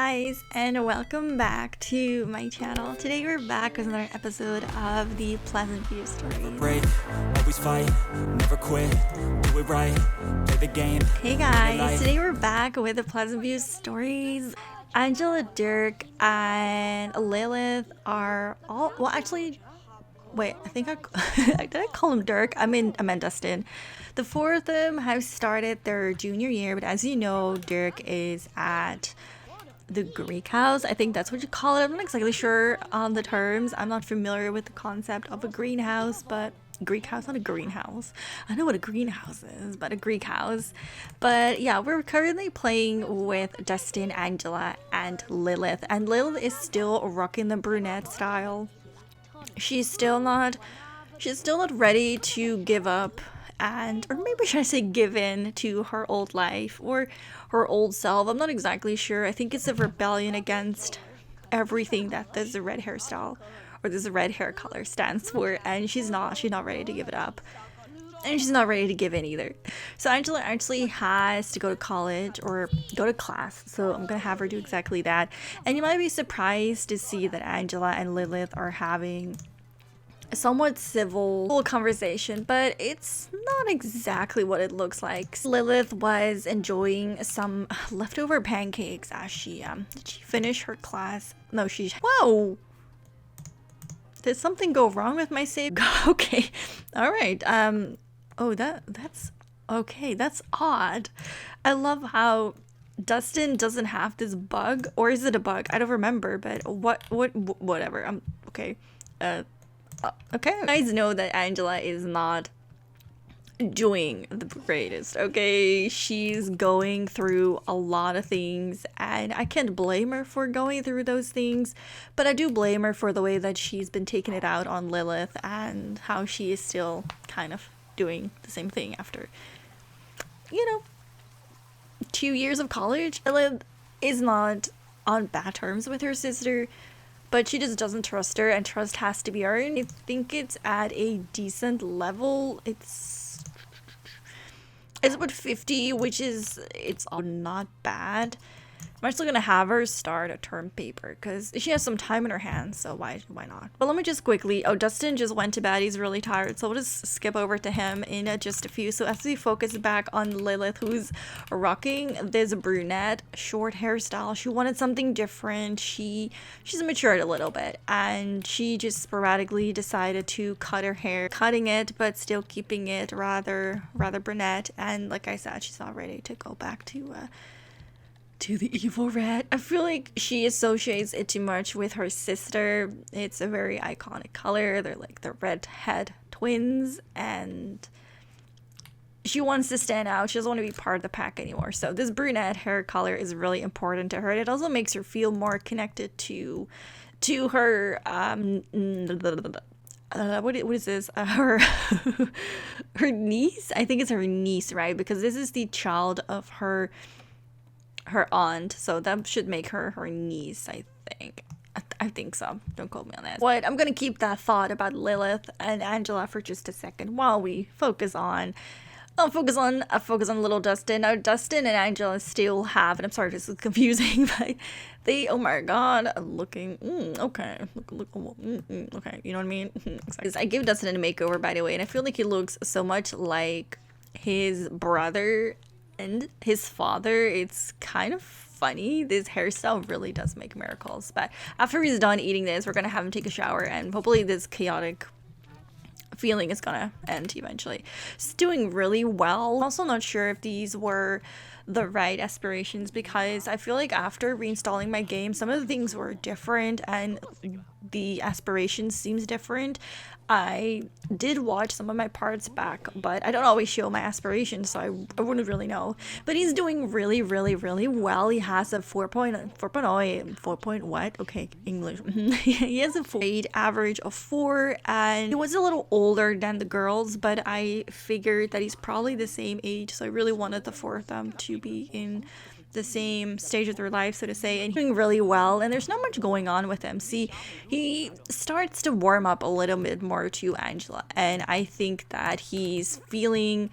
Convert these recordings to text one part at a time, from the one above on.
guys, and welcome back to my channel. Today we're back with another episode of the Pleasantview story. Break, always fight, never quit, do it right, play the game. Hey guys, today we're back with the Pleasantview stories. Angela, Dirk, and Lilith are all, well actually, wait, I think did I call him Dirk? I meant Dustin. The four of them have started their junior year, but as you know, Dirk is at the Greek house. I think that's what you call it. I'm not exactly sure on the terms. I'm not familiar with the concept of a greenhouse, but Greek house, not a greenhouse. I know what a greenhouse is, but a Greek house. But yeah, we're currently playing with Dustin, Angela, and Lilith. And Lilith is still rocking the brunette style. She's still not ready to give up, or maybe should I say give in to her old life or her old self. I'm not exactly sure. I think it's a rebellion against everything that this red hairstyle or this red hair color stands for, and she's not ready to give it up, and she's not ready to give in either. So Angela actually has to go to college or go to class, so I'm gonna have her do exactly that. And you might be surprised to see that Angela and Lilith are having a somewhat civil conversation, but it's not exactly what it looks like. Lilith was enjoying some leftover pancakes as she did she finish her class? No, whoa! Did something go wrong with my save? Okay, all right. Oh, that's okay. That's odd. I love how Dustin doesn't have this bug, or is it a bug? I don't remember, but whatever. Okay. Okay. You guys know that Angela is not doing the greatest, okay? She's going through a lot of things, and I can't blame her for going through those things, but I do blame her for the way that she's been taking it out on Lilith and how she is still kind of doing the same thing after, 2 years of college. Lilith is not on bad terms with her sister, but she just doesn't trust her, and trust has to be earned. I think it's at a decent level. It's about 50, which is, it's not bad. I'm actually gonna have her start a term paper because she has some time in her hands, so why not? But let me just quickly, Dustin just went to bed. He's really tired, so we'll just skip over to him in just a few. So as we focus back on Lilith, who's rocking this brunette short hairstyle, she wanted something different. She's matured a little bit, and she just sporadically decided to cut her hair, cutting it but still keeping it rather brunette. And like I said, she's not ready to go back to the evil red. I feel like she associates it too much with her sister. It's a very iconic color. They're like the redhead twins, and she wants to stand out. She doesn't want to be part of the pack anymore. So this brunette hair color is really important to her. It also makes her feel more connected to her what is this? Her her niece. I think it's her niece, right? Because this is the child of her aunt, so that should make her niece, I think. I think so. Don't quote me on that. But I'm gonna keep that thought about Lilith and Angela for just a second while we focus on little Dustin. Now Dustin and Angela still have, and I'm sorry if this is confusing, but they, oh my god, looking okay. Okay, you know what I mean? I gave Dustin a makeover, by the way, and I feel like he looks so much like his brother and his father. It's kind of funny. This hairstyle really does make miracles. But after he's done eating this, we're gonna have him take a shower, and hopefully this chaotic feeling is gonna end eventually. It's doing really well. I'm also not sure if these were the right aspirations, because I feel like after reinstalling my game, some of the things were different and the aspiration seems different. I did watch some of my parts back, but I don't always show my aspirations, so I wouldn't really know. But he's doing really well. He has a 4 point what? Okay, English. He has a grade average of 4, and he was a little older than the girls, but I figured that he's probably the same age, so I really wanted the 4 of them to be in the same stage of their life, so to say, and he's doing really well, and there's not much going on with him. See, he starts to warm up a little bit more to Angela, and I think that he's feeling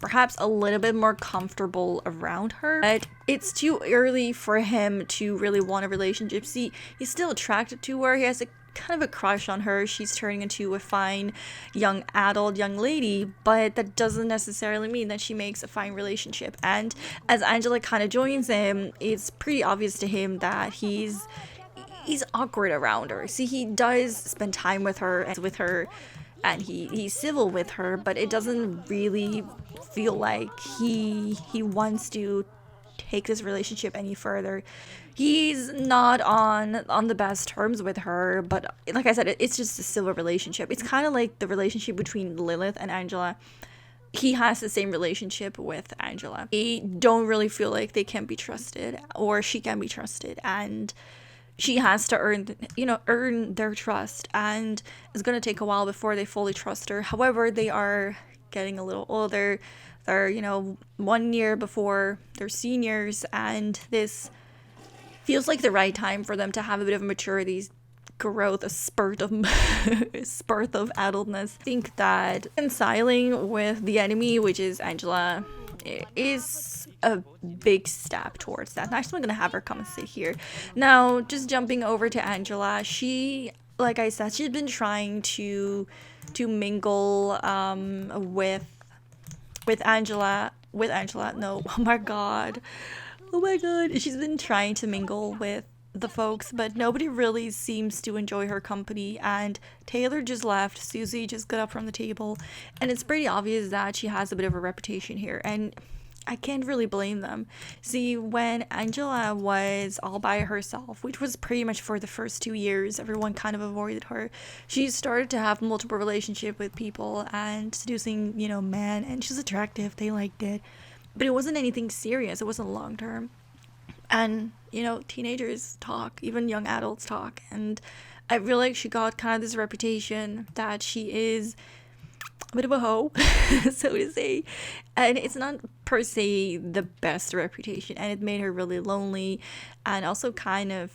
perhaps a little bit more comfortable around her. But it's too early for him to really want a relationship. See, he's still attracted to her. He has a kind of a crush on her. She's turning into a fine young adult young lady, but that doesn't necessarily mean that she makes a fine relationship. And as Angela kind of joins him, it's pretty obvious to him that he's awkward around her. See, he does spend time with her and he's civil with her, but it doesn't really feel like he wants to take this relationship any further. He's not on the best terms with her, but like I said, it's just a civil relationship. It's kind of like the relationship between Lilith and Angela. He has the same relationship with Angela. They don't really feel like they can be trusted, or she can be trusted, and she has to earn their trust, and it's going to take a while before they fully trust her. However, they are getting a little older. They're 1 year before they're seniors, and this feels like the right time for them to have a bit of maturity, growth, a spurt of adultness. I think that reconciling with the enemy, which is Angela, is a big step towards that. And actually, I'm gonna have her come and sit here. Now, just jumping over to Angela, she, like I said, she's been trying to mingle with Angela. No, oh my god. She's been trying to mingle with the folks, but nobody really seems to enjoy her company, and Taylor just left. Susie just got up from the table, and it's pretty obvious that she has a bit of a reputation here, and I can't really blame them. See, when Angela was all by herself, which was pretty much for the first 2 years, everyone kind of avoided her. She started to have multiple relationships with people and seducing, men, and she's attractive. They liked it. But it wasn't anything serious. It wasn't long term. And, teenagers talk, even young adults talk. And I feel like she got kind of this reputation that she is a bit of a hoe, so to say. And it's not per se the best reputation. And it made her really lonely and also kind of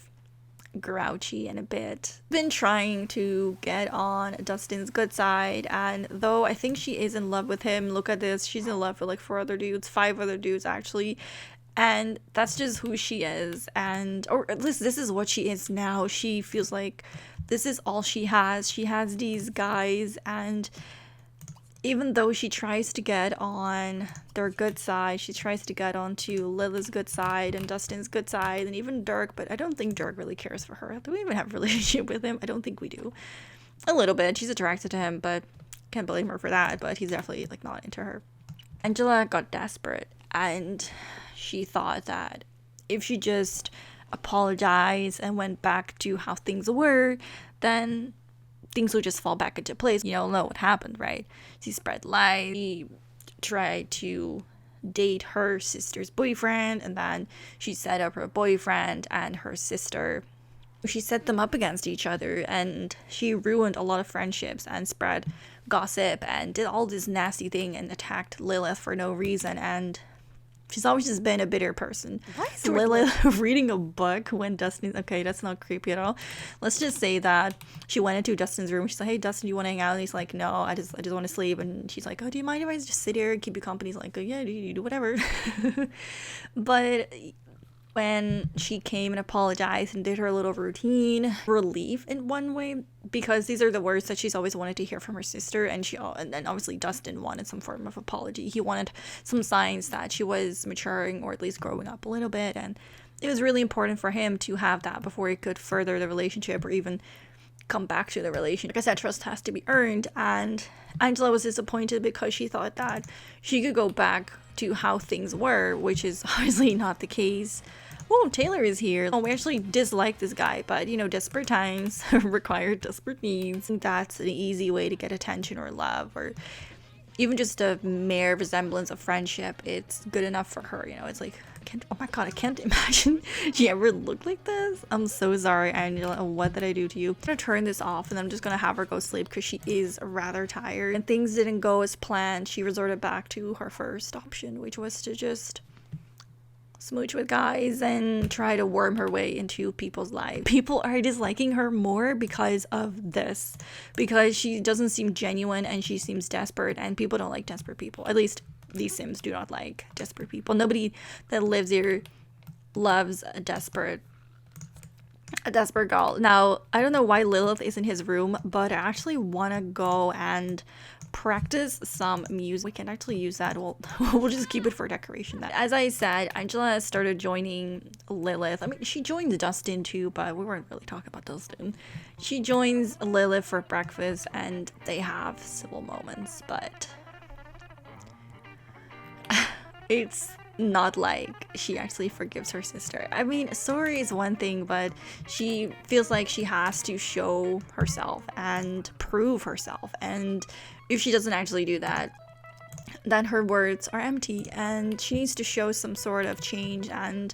grouchy and a bit. Been trying to get on Dustin's good side, and though I think she is in love with him, look at this, she's in love with like 5 other dudes actually, and that's just who she is, or at least this is what she is now. She feels like this is all she has. She has these guys, and even though she tries to get on their good side, she tries to get onto Lilith's good side and Dustin's good side, and even Dirk, but I don't think Dirk really cares for her. Do we even have a relationship with him? I don't think we do. A little bit. She's attracted to him, but can't blame her for that, but he's definitely not into her. Angela got desperate, and she thought that if she just apologized and went back to how things were, then things will just fall back into place. You all know what happened, right? She spread lies. She tried to date her sister's boyfriend, and then she set up her boyfriend and her sister. She set them up against each other, and she ruined a lot of friendships and spread gossip and did all this nasty thing and attacked Lilith for no reason. And she's always just been a bitter person. Why is Lilith reading a book when Dustin... Okay, that's not creepy at all. Let's just say that she went into Dustin's room. She's like, hey, Dustin, you want to hang out? And he's like, no, I just want to sleep. And she's like, oh, do you mind if I just sit here and keep you company? He's like, oh, yeah, you do whatever. But when she came and apologized and did her little routine, relief in one way, because these are the words that she's always wanted to hear from her sister, and then obviously Dustin wanted some form of apology. He wanted some signs that she was maturing, or at least growing up a little bit, and it was really important for him to have that before he could further the relationship or even come back to the relationship. Like I said, trust has to be earned, and Angela was disappointed because she thought that she could go back to how things were, which is obviously not the case. Oh, Taylor is here. Oh, we actually dislike this guy, but desperate times require desperate needs. That's an easy way to get attention or love, or even just a mere resemblance of friendship. It's good enough for her. It's like, oh my god, I can't imagine she ever looked like this. I'm so sorry, Angela. What did I do to you? I'm gonna turn this off, and I'm just gonna have her go sleep because she is rather tired. And things didn't go as planned. She resorted back to her first option, which was to just smooch with guys and try to worm her way into people's lives. People are disliking her more because of this, because she doesn't seem genuine and she seems desperate, and people don't like desperate people. At least these Sims do not like desperate people. Nobody that lives here loves a desperate girl. Now, I don't know why Lilith is in his room, but I actually want to go and practice some music. We can actually use that. We'll just keep it for decoration. As I said, Angela started joining Lilith. I mean, she joins Dustin too, but we weren't really talking about Dustin. She joins Lilith for breakfast and they have civil moments, but it's not like she actually forgives her sister. I mean, sorry is one thing, but she feels like she has to show herself and prove herself, and if she doesn't actually do that, then her words are empty, and she needs to show some sort of change. And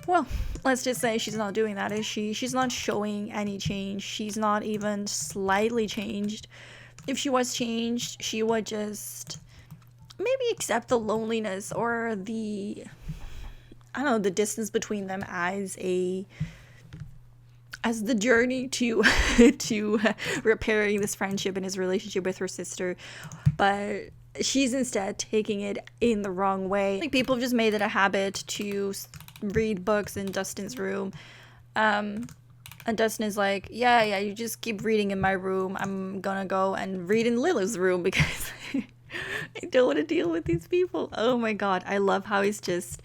well, let's just say she's not doing that, is she? She's not showing any change. She's not even slightly changed. If she was changed, she would just maybe accept the loneliness or the, I don't know, the distance between them as the journey to to repairing this friendship and his relationship with her sister. But she's instead taking it in the wrong way. Like, people have just made it a habit to read books in Dustin's room. And Dustin is like, yeah, you just keep reading in my room. I'm gonna go and read in Lilith's room because I don't want to deal with these people. Oh my god, I love how this is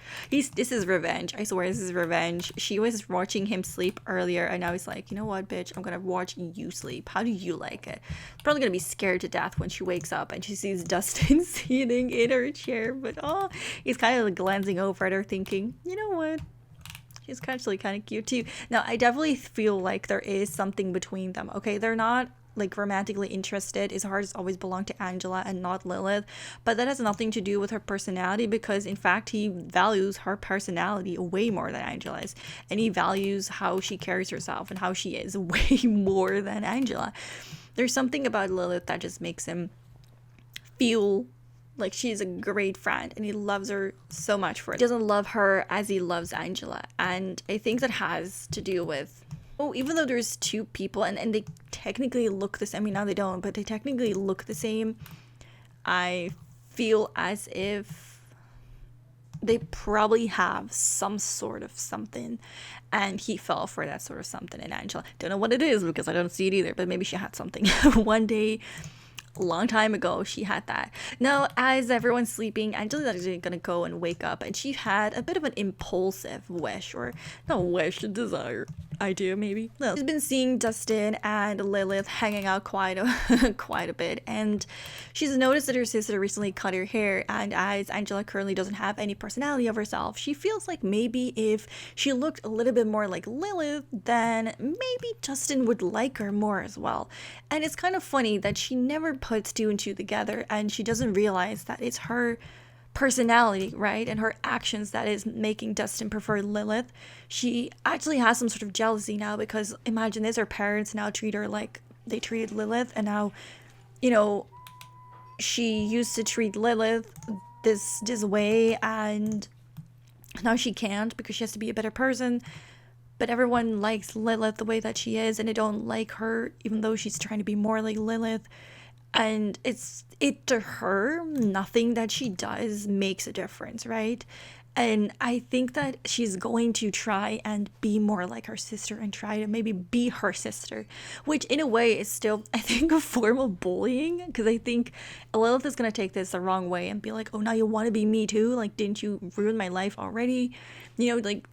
revenge. I swear this is revenge. She was watching him sleep earlier and now he's like, you know what, bitch, I'm gonna watch you sleep. How do you like it? Probably gonna be scared to death when she wakes up and she sees Dustin sitting in her chair, but he's kind of like glancing over at her thinking, you know what, she's actually kind of cute too. Now, I definitely feel like there is something between them. Okay, they're not like romantically interested. His heart has always belonged to Angela and not Lilith, but that has nothing to do with her personality, because in fact he values her personality way more than Angela's, and he values how she carries herself and how she is way more than Angela. There's something about Lilith that just makes him feel like she's a great friend, and he loves her so much for it. He doesn't love her as he loves Angela, and I think that has to do with, even though there's two people and they technically look the same, I mean, now they don't, but they technically look the same, I feel as if they probably have some sort of something, and he fell for that sort of something in Angela. Don't know what it is because I don't see it either, but maybe she had something. One day, a long time ago, she had that. Now, as everyone's sleeping, Angela's actually gonna go and wake up, and she had a bit of an impulsive wish, or not wish, a desire, idea maybe. No. She's been seeing Dustin and Lilith hanging out quite a bit, and she's noticed that her sister recently cut her hair, and as Angela currently doesn't have any personality of herself, she feels like maybe if she looked a little bit more like Lilith, then maybe Dustin would like her more as well. And it's kind of funny that she never puts two and two together, and she doesn't realize that it's her personality, right, and her actions that is making Dustin prefer Lilith. She actually has some sort of jealousy now, because imagine this, her parents now treat her like they treated Lilith, and now, you know, she used to treat Lilith this way, and now she can't because she has to be a better person. But everyone likes Lilith the way that she is, and they don't like her even though she's trying to be more like Lilith. And it to her, nothing that she does makes a difference, right? And I think that she's going to try and be more like her sister and try to maybe be her sister, which in a way is still, I think, a form of bullying, because I think Lilith is going to take this the wrong way and be like, oh, now you want to be me too? Like, didn't you ruin my life already? You know, like,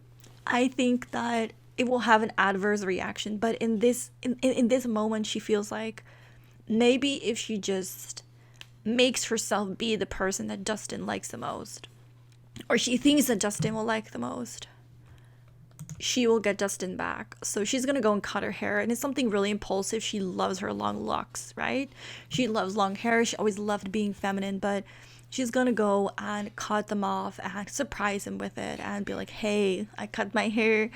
I think that it will have an adverse reaction, but in this moment, she feels like maybe if she just makes herself be the person that Dustin likes the most, or she thinks that Dustin will like the most, she will get Dustin back. So she's gonna go and cut her hair, and it's something really impulsive. She loves her long locks, right? She loves long hair. She always loved being feminine, but she's gonna go and cut them off and surprise him with it and be like, hey, I cut my hair.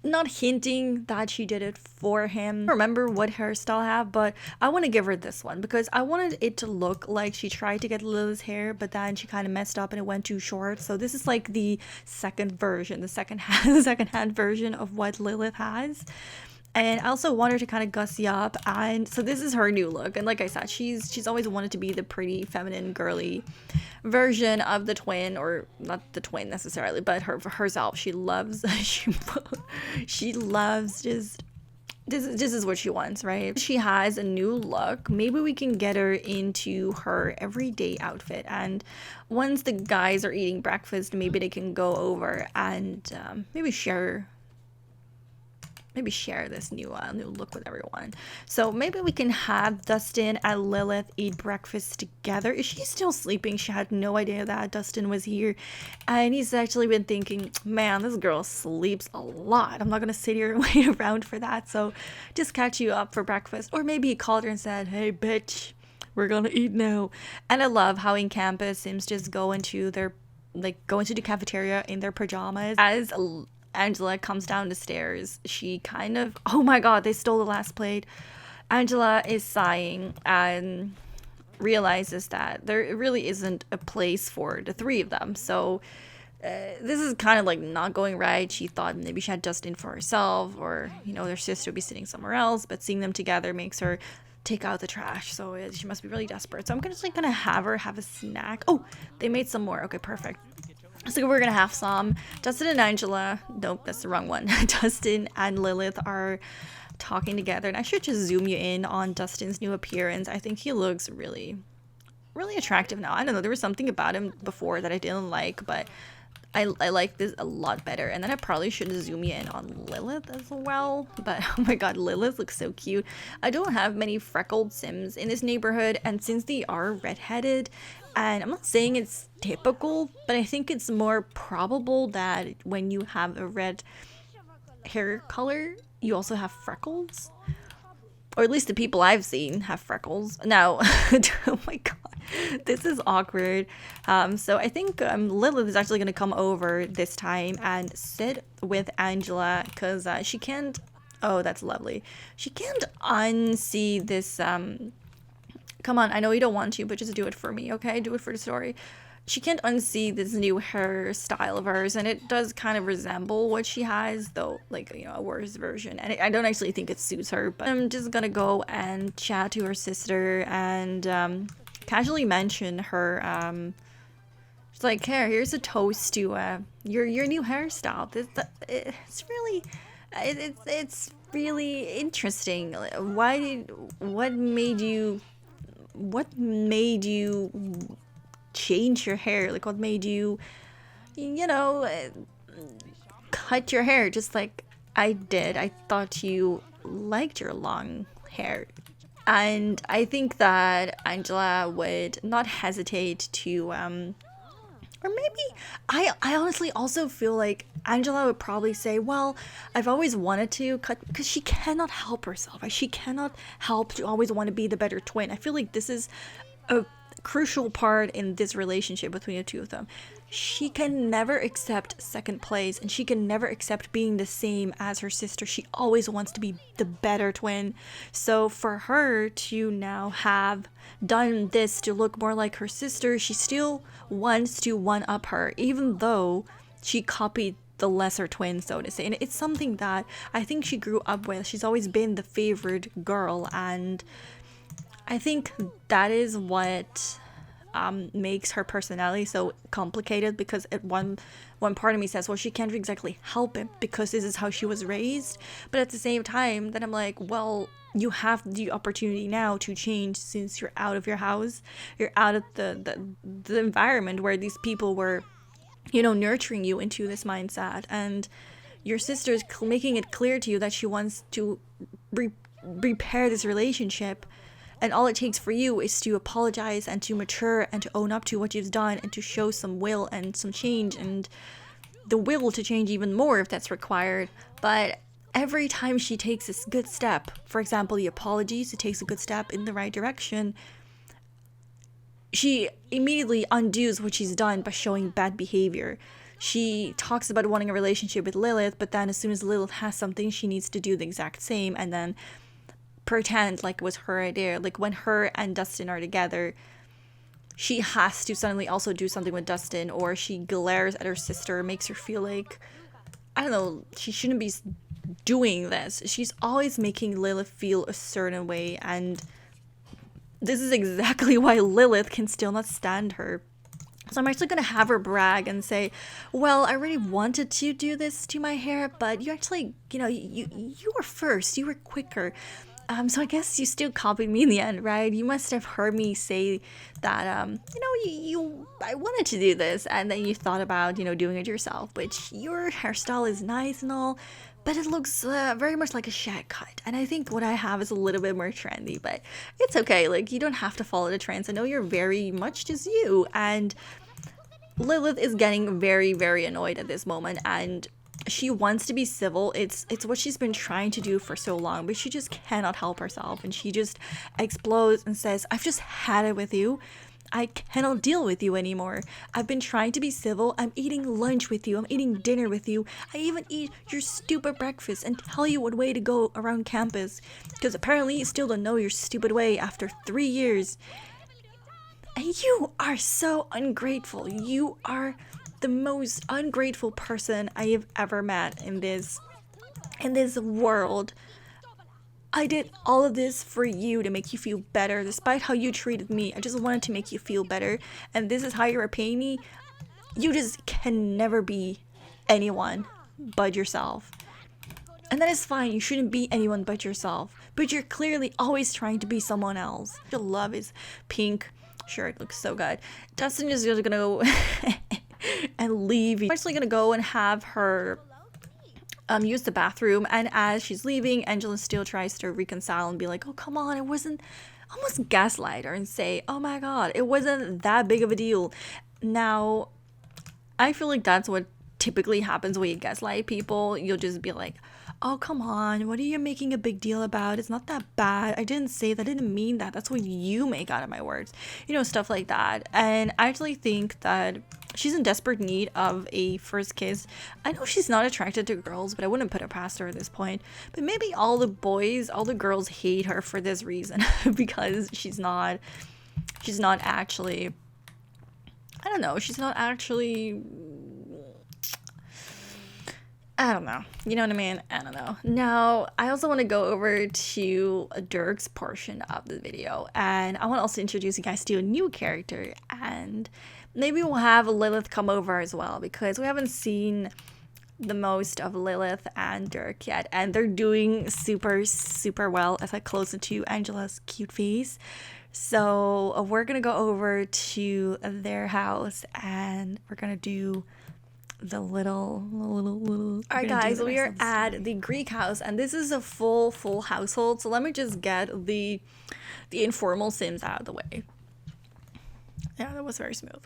Not hinting that she did it for him. I don't remember what hairstyle I have, but I want to give her this one because I wanted it to look like she tried to get Lilith's hair, but then she kind of messed up and it went too short. So this is like the second version, the second hand version of what Lilith has. And I also want her to kind of gussy up, and so this is her new look. And like I said, she's always wanted to be the pretty, feminine, girly version of the twin, or not the twin necessarily, but herself. She loves she loves just this is what she wants, right? She has a new look. Maybe we can get her into her everyday outfit, and once the guys are eating breakfast, maybe they can go over and maybe share this new look with everyone. So maybe we can have Dustin and Lilith eat breakfast together. Is she still sleeping? She had no idea that Dustin was here, and he's actually been thinking, man, this girl sleeps a lot. I'm not gonna sit here and wait around for that, so just catch you up for breakfast. Or maybe he called her and said, hey bitch, we're gonna eat now. And I love how in campus Sims just go into the cafeteria in their pajamas. As Angela comes down the stairs, she kind of, oh my god, they stole the last plate. Angela is sighing and realizes that there really isn't a place for the three of them. So this is kind of like not going right. She thought maybe she had Justin for herself, or their sister would be sitting somewhere else, but seeing them together makes her take out the trash. So she must be really desperate. So I'm gonna have her have a snack. Oh, they made some more. Okay, perfect. So we're gonna have some. Dustin and Angela, nope, that's the wrong one. Dustin and Lilith are talking together, and I should just zoom you in on Dustin's new appearance. I think he looks really, really attractive now. I don't know, there was something about him before that I didn't like, but I like this a lot better. And then I probably should zoom you in on Lilith as well. But oh my god, Lilith looks so cute. I don't have many freckled Sims in this neighborhood, and since they are redheaded, and I'm not saying it's typical, but I think it's more probable that when you have a red hair color, you also have freckles. Or at least the people I've seen have freckles. Now, oh my god, this is awkward. So I think Lilith is actually going to come over this time and sit with Angela, because she can't, oh, that's lovely. She can't unsee this, come on, I know you don't want to, but just do it for me, okay? Do it for the story. She can't unsee this new hairstyle of hers, and it does kind of resemble what she has, though, like, a worse version. And I don't actually think it suits her, but I'm just gonna go and chat to her sister and casually mention her. She's like, here, here's a toast to your new hairstyle. It's really, it's really interesting. What made you change your hair? Like, what made you cut your hair just like I did? I thought you liked your long hair. And I think that Angela would not hesitate to or maybe I honestly also feel like Angela would probably say, well, I've always wanted to cut, because she cannot help herself. She cannot help to always want to be the better twin. I feel like this is a crucial part in this relationship between the two of them. She can never accept second place, and she can never accept being the same as her sister. She always wants to be the better twin. So for her to now have done this to look more like her sister, she still wants to one-up her, even though she copied the lesser twin, so to say. And it's something that I think she grew up with. She's always been the favorite girl, and I think that is what makes her personality so complicated, because at one part of me says, well, she can't exactly help it because this is how she was raised. But at the same time, then I'm like, well, you have the opportunity now to change, since you're out of your house, you're out of the environment where these people were, nurturing you into this mindset, and your sister's making it clear to you that she wants to repair this relationship. And all it takes for you is to apologize and to mature and to own up to what you've done and to show some will and some change, and the will to change even more if that's required. But every time she takes a good step, for example, the apologies, it takes a good step in the right direction, she immediately undoes what she's done by showing bad behavior. She talks about wanting a relationship with Lilith, but then as soon as Lilith has something, she needs to do the exact same, and then pretend like it was her idea. Like when her and Dustin are together, she has to suddenly also do something with Dustin, or she glares at her sister, makes her feel like, I don't know, she shouldn't be doing this. She's always making Lilith feel a certain way, and this is exactly why Lilith can still not stand her. So I'm actually gonna have her brag and say, well, I really wanted to do this to my hair, but you actually, you were first, you were quicker. So I guess you still copied me in the end, right? You must have heard me say that, I wanted to do this, and then you thought about, doing it yourself. But your hairstyle is nice and all, but it looks very much like a shag cut. And I think what I have is a little bit more trendy, but it's okay. Like, you don't have to follow the trends. I know you're very much just you, and Lilith is getting very, very annoyed at this moment, and she wants to be civil. It's what she's been trying to do for so long, but she just cannot help herself, and she just explodes and says, I've just had it with you. I cannot deal with you anymore. I've been trying to be civil. I'm eating lunch with you. I'm eating dinner with you. I even eat your stupid breakfast and tell you what way to go around campus, because apparently you still don't know your stupid way after 3 years. And you are so ungrateful. You are the most ungrateful person I have ever met in this world. I did all of this for you to make you feel better, despite how you treated me. I just wanted to make you feel better, and this is how you're repaying me? You just can never be anyone but yourself. And that is fine. You shouldn't be anyone but yourself, but you're clearly always trying to be someone else. Your love is pink. Sure, it looks so good. Dustin is just gonna go and leave. I'm actually gonna go and have her use the bathroom, and as she's leaving, Angela still tries to reconcile and be like, oh, come on, it wasn't, almost gaslight her and say, oh my god, it wasn't that big of a deal. Now, I feel like that's what typically happens when you gaslight people. You'll just be like, oh, come on, what are you making a big deal about? It's not that bad. I didn't say that. I didn't mean that. That's what you make out of my words. Stuff like that. And I actually think that she's in desperate need of a first kiss. I know she's not attracted to girls, but I wouldn't put it past her at this point. But maybe all the girls hate her for this reason, because she's not actually, I don't know, she's not actually, I don't know. You know what I mean? I don't know. Now, I also want to go over to Dirk's portion of the video, and I want to also introduce you guys to a new character, and maybe we'll have Lilith come over as well, because we haven't seen the most of Lilith and Dirk yet, and they're doing super, super well as I close into Angela's cute face. So we're going to go over to their house, and we're going to do the little. All right, guys, we are at the Greek house, and this is a full household. So let me just get the informal Sims out of the way. Yeah, that was very smooth.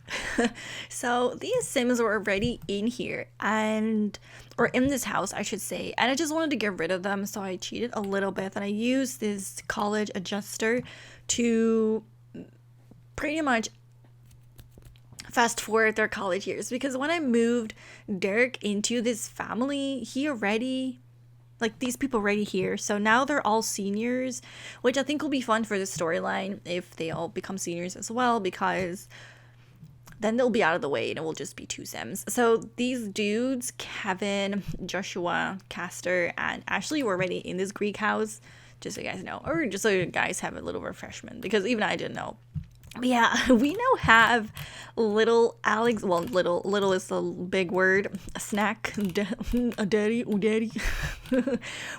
So these Sims were already in here, or in this house, I should say, and I just wanted to get rid of them, so I cheated a little bit, and I used this college adjuster to pretty much fast forward their college years, because when I moved Dirk into this family, these people already here, so now they're all seniors, which I think will be fun for the storyline if they all become seniors as well, because then they'll be out of the way and it will just be 2 Sims. So these dudes, Kevin, Joshua, Castor, and Ashley, were already in this Greek house, just so you guys know, or just so you guys have a little refreshment, because even I didn't know. But yeah, we now have little Alex. Well, little is a big word. A snack, daddy.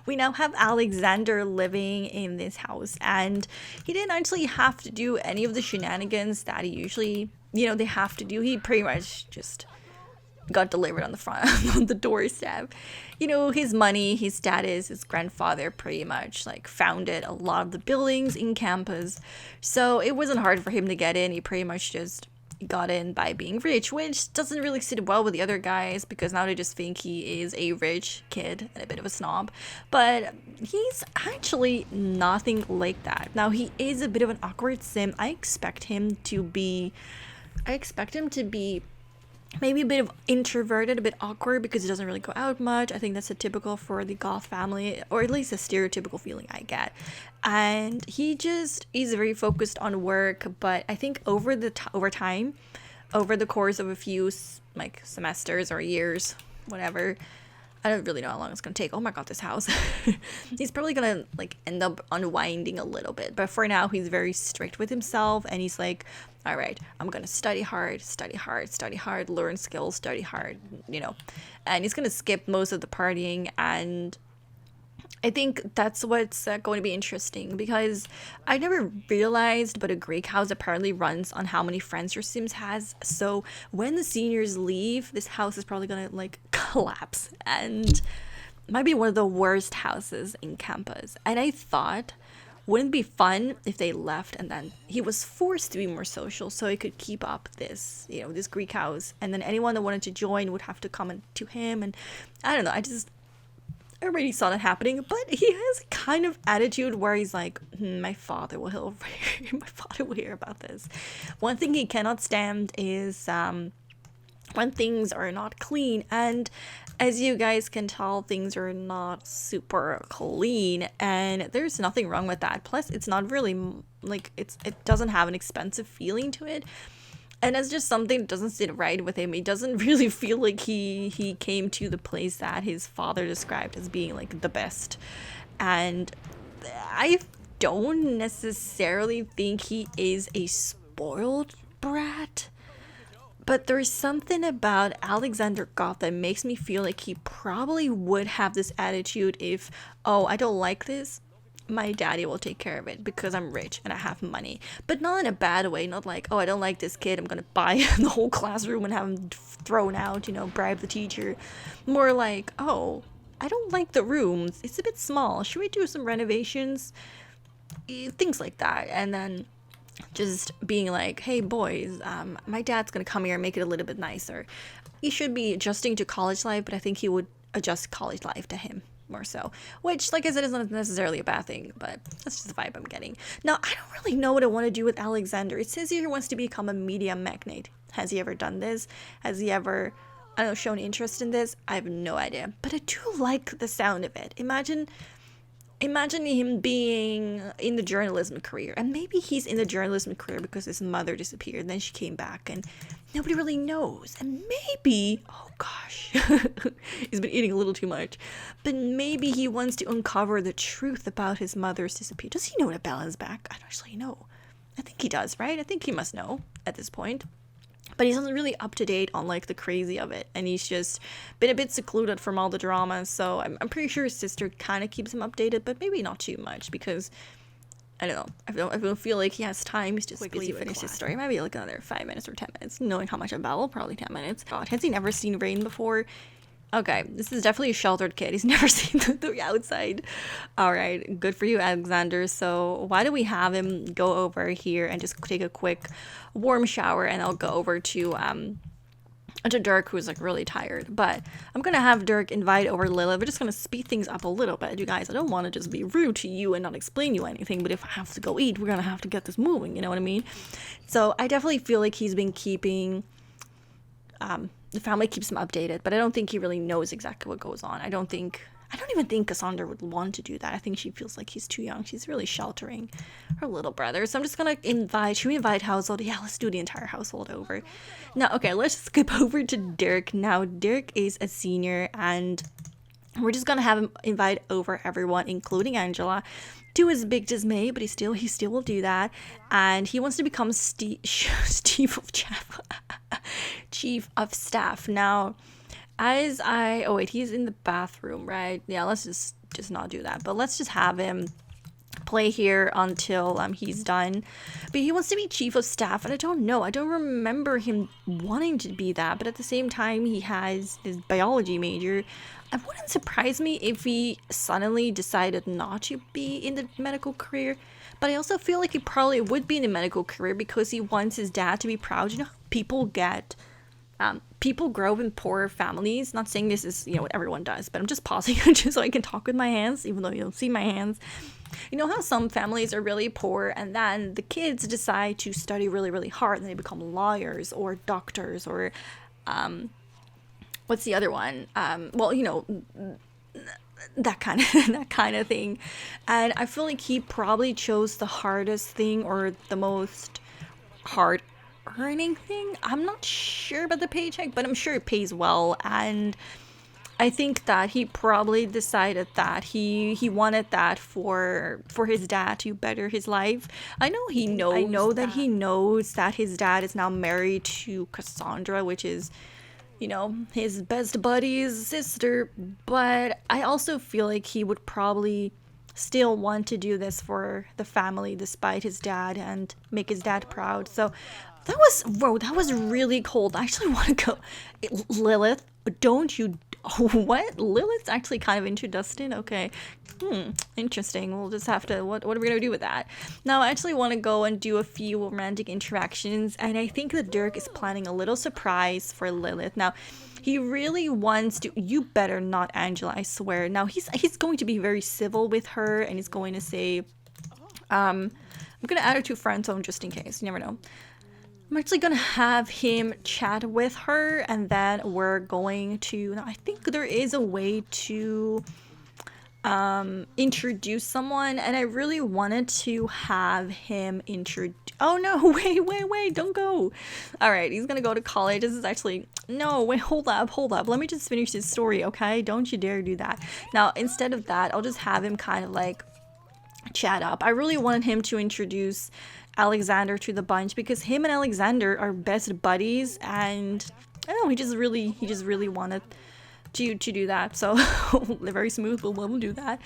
We now have Alexander living in this house, and he didn't actually have to do any of the shenanigans that he usually, they have to do. He pretty much just got delivered on the front, on the doorstep. His money, his status, his grandfather pretty much founded a lot of the buildings in campus. So it wasn't hard for him to get in. He pretty much just got in by being rich, which doesn't really sit well with the other guys, because now they just think he is a rich kid and a bit of a snob. But he's actually nothing like that. Now, he is a bit of an awkward Sim. I expect him to be maybe a bit of introverted, a bit awkward, because he doesn't really go out much. I think that's a typical for the goth family, or at least a stereotypical feeling I get. And he's very focused on work, but I think over the course of a few semesters or years, whatever, I don't really know how long it's gonna take. Oh my god, this house. He's probably gonna like end up unwinding a little bit, but for now he's very strict with himself, and he's like, all right, I'm gonna study hard, study hard, study hard, learn skills, study hard, you know. And he's gonna skip most of the partying, and I think that's what's going to be interesting, because I never realized, but a Greek house apparently runs on how many friends your Sims has. So when the seniors leave, this house is probably gonna like collapse, and might be one of the worst houses in campus. And I thought, wouldn't it be fun if they left and then he was forced to be more social so he could keep up this, you know, this Greek house, and then anyone that wanted to join would have to come to him. And I don't know, I already saw that happening, but he has a kind of attitude where he's like, my father will hear, my father will hear about this. One thing he cannot stand is when things are not clean, and as you guys can tell, things are not super clean, and there's nothing wrong with that. Plus, it's not really like it doesn't have an expensive feeling to it. And it's just something that doesn't sit right with him. He doesn't really feel like he came to the place that his father described as being like the best. And I don't necessarily think he is a spoiled brat, but there's something about Alexander Goth that makes me feel like he probably would have this attitude if, oh, I don't like this, my daddy will take care of it because I'm rich and I have money. But not in a bad way, not like, oh, I don't like this kid, I'm gonna buy the whole classroom and have him thrown out, you know, bribe the teacher. More like, oh, I don't like the rooms, it's a bit small, should we do some renovations? Things like that. And then just being like, hey boys, my dad's gonna come here and make it a little bit nicer. He should be adjusting to college life, but I think he would adjust college life to him more so, which, like I said, is not necessarily a bad thing, but that's just the vibe I'm getting. Now, I don't really know what I want to do with Alexander. It says he wants to become a media magnate. Has he ever done this? Has he ever, I don't know, shown interest in this? I have no idea, but I do like the sound of it. Imagine him being in the journalism career, and maybe he's in the journalism career because his mother disappeared and then she came back and nobody really knows. And maybe, oh gosh, he's been eating a little too much, but maybe he wants to uncover the truth about his mother's disappearance. Does he know that Bella is back? I don't actually know. I think he does, right? I think he must know at this point. But he's not really up to date on like the crazy of it, and he's just been a bit secluded from all the drama. So I'm pretty sure his sister kind of keeps him updated, but maybe not too much, because I don't know. I don't feel like he has time. He's just busy finish his story. Maybe like another 5 minutes or 10 minutes. Knowing how much I babble, probably 10 minutes. God, has he never seen rain before? Okay, this is definitely a sheltered kid. He's never seen the outside. All right, good for you, Alexander. So why don't we have him go over here and just take a quick warm shower, and I'll go over to Dirk, who's like really tired. But I'm gonna have Dirk invite over Lilith. We're just gonna speed things up a little bit, you guys. I don't want to just be rude to you and not explain you anything, but if I have to go eat, we're gonna have to get this moving, you know what I mean? So I definitely feel like he's been keeping the family keeps him updated, but I don't think he really knows exactly what goes on. I don't even think Cassandra would want to do that. I think she feels like he's too young. She's really sheltering her little brother. So I'm just gonna should we invite household? Yeah, let's do the entire household over. Now, okay, let's skip over to Dirk. Now, Dirk is a senior, and we're just gonna have him invite over everyone, including Angela, to his big dismay, but he still will do that. And he wants to become chief of staff. Now, oh wait, he's in the bathroom, right? Yeah, let's just not do that. But let's just have him play here until he's done. But he wants to be chief of staff, and I don't know. I don't remember him wanting to be that, but at the same time, he has his biology major. It wouldn't surprise me if he suddenly decided not to be in the medical career, but I also feel like he probably would be in the medical career because he wants his dad to be proud. You know, people grow up in poor families. Not saying this is, you know, what everyone does, but I'm just pausing just so I can talk with my hands, even though you don't see my hands. You know how some families are really poor, and then the kids decide to study really, really hard, and they become lawyers or doctors or what's the other one? Well, you know, that kind of thing. And I feel like he probably chose the hardest thing, or the most hard earning thing. I'm not sure about the paycheck, but I'm sure it pays well. And I think that he probably decided that he wanted that for his dad to better his life. I know he knows. I know that he knows that his dad is now married to Cassandra, which is, you know, his best buddy's sister. But I also feel like he would probably still want to do this for the family despite his dad and make his dad proud. So that was really cold. I actually want to go. Lilith, don't you? What? Lilith's actually kind of into Dustin? Okay. Interesting. We'll just have to, what are we gonna do with that? Now, I actually want to go and do a few romantic interactions, and I think that Dirk is planning a little surprise for Lilith. Now, he really wants to, you better not, Angela, I swear. Now, he's going to be very civil with her, and he's going to say, I'm gonna add her to friend zone just in case, you never know. I'm actually gonna have him chat with her, and then we're going to, now I think there is a way to introduce someone, and I really wanted to have him introduce, oh no, wait, don't go. All right, he's gonna go to college. This is actually, no, wait, hold up, let me just finish this story, okay? Don't you dare do that. Now, instead of that, I'll just have him kind of like chat up. I really wanted him to introduce Alexander to the bunch because him and Alexander are best buddies, and I don't know, he just really wanted to do that. So very smooth, we'll do that.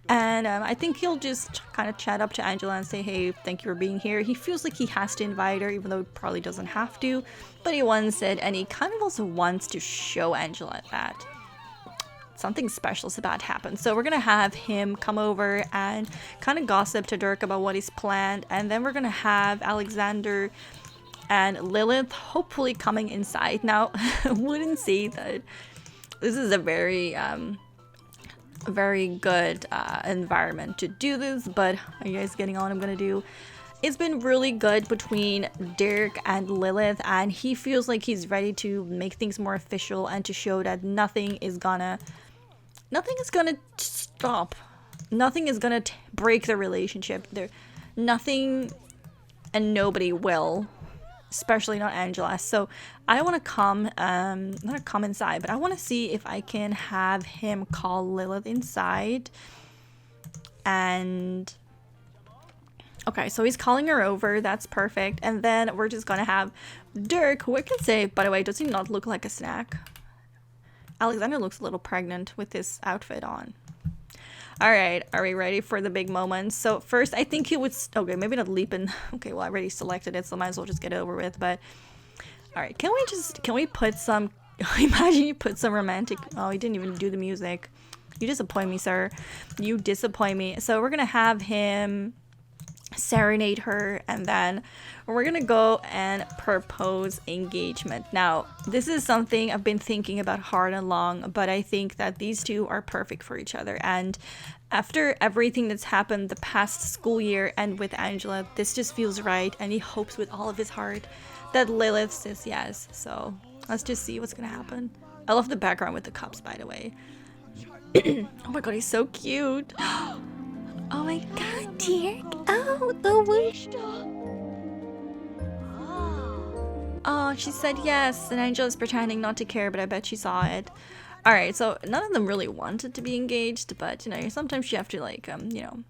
And I think he'll just kind of chat up to Angela and say, hey, thank you for being here. He feels like he has to invite her, even though he probably doesn't have to, but he wants it, and he kind of also wants to show Angela that something special is about to happen. So we're gonna have him come over and kind of gossip to Dirk about what he's planned, and then we're gonna have Alexander and Lilith hopefully coming inside. Now, I wouldn't say that this is a very good environment to do this, but are you guys getting on? I'm gonna do. It's been really good between Dirk and Lilith, and he feels like he's ready to make things more official and to show that nothing is gonna stop. Nothing is gonna break the relationship. Nothing and nobody will, especially not Angela. So I want to come, not come inside, but I want to see if I can have him call Lilith inside. And okay, so he's calling her over. That's perfect. And then we're just gonna have Dirk, who I can say, by the way, does he not look like a snack? Alexander looks a little pregnant with this outfit on. All right, are we ready for the big moments? So first, I think he would, okay, maybe not leap in. Okay, well, I already selected it, so might as well just get it over with. But all right, can we put some, imagine you put some romantic, oh, he didn't even do the music. You disappoint me, sir. You disappoint me. So we're gonna have him serenade her, and then we're gonna go and propose engagement. Now, this is something I've been thinking about hard and long, but I think that these two are perfect for each other. And after everything that's happened the past school year and with Angela, this just feels right, and he hopes with all of his heart that Lilith says yes. So let's just see what's gonna happen. I love the background with the cups, by the way. Oh my god, he's so cute. Oh my god, dear. Oh, the wish. Oh, she said yes, and Angela's pretending not to care, but I bet she saw it. Alright, so none of them really wanted to be engaged, but, you know, sometimes you have to, like, you know,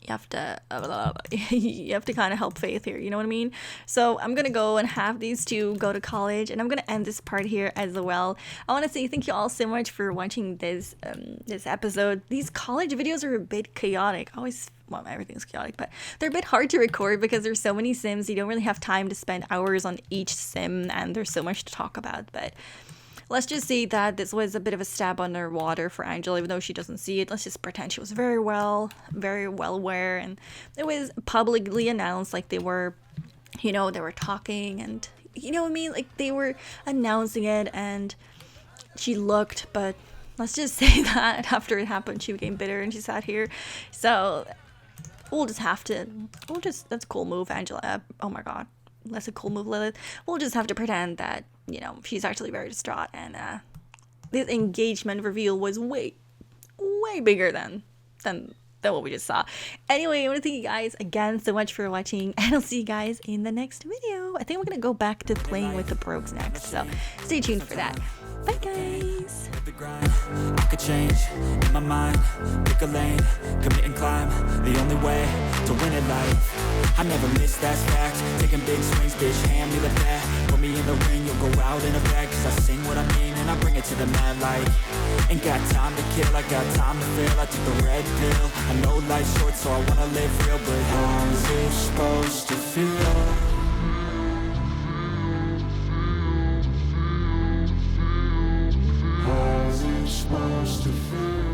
you have to kind of help Faith here, you know what I mean? So I'm gonna go and have these two go to college, and I'm gonna end this part here as well. I want to say thank you all so much for watching this this episode. These college videos are a bit chaotic. Well, everything's chaotic, but they're a bit hard to record because there's so many sims. You don't really have time to spend hours on each sim, and there's so much to talk about. But let's just say that this was a bit of a stab underwater for Angela, even though she doesn't see it. Let's just pretend she was very well aware, and it was publicly announced, like they were, you know, they were talking, and you know what I mean, like they were announcing it, and she looked, but let's just say that after it happened, she became bitter and she sat here. So that's a cool move, Angela. Oh my god. That's a cool move, Lilith. We'll just have to pretend that, you know, she's actually very distraught, and this engagement reveal was way bigger than what we just saw. Anyway, I want to thank you guys again so much for watching, and I'll see you guys in the next video. I think we're gonna go back to playing with the Brogues next, so stay tuned for that. Bye, guys. grind, I could change, in my mind, pick a lane, commit and climb, the only way to win at life. I never miss, that's fact, taking big swings, bitch, hand me the bat. Put me in the ring, you'll go out in a bag, cause I sing what I mean and I bring it to the mad light. Ain't got time to kill, I got time to feel, I took the red pill. I know life's short so I wanna live real, but how's it supposed to feel?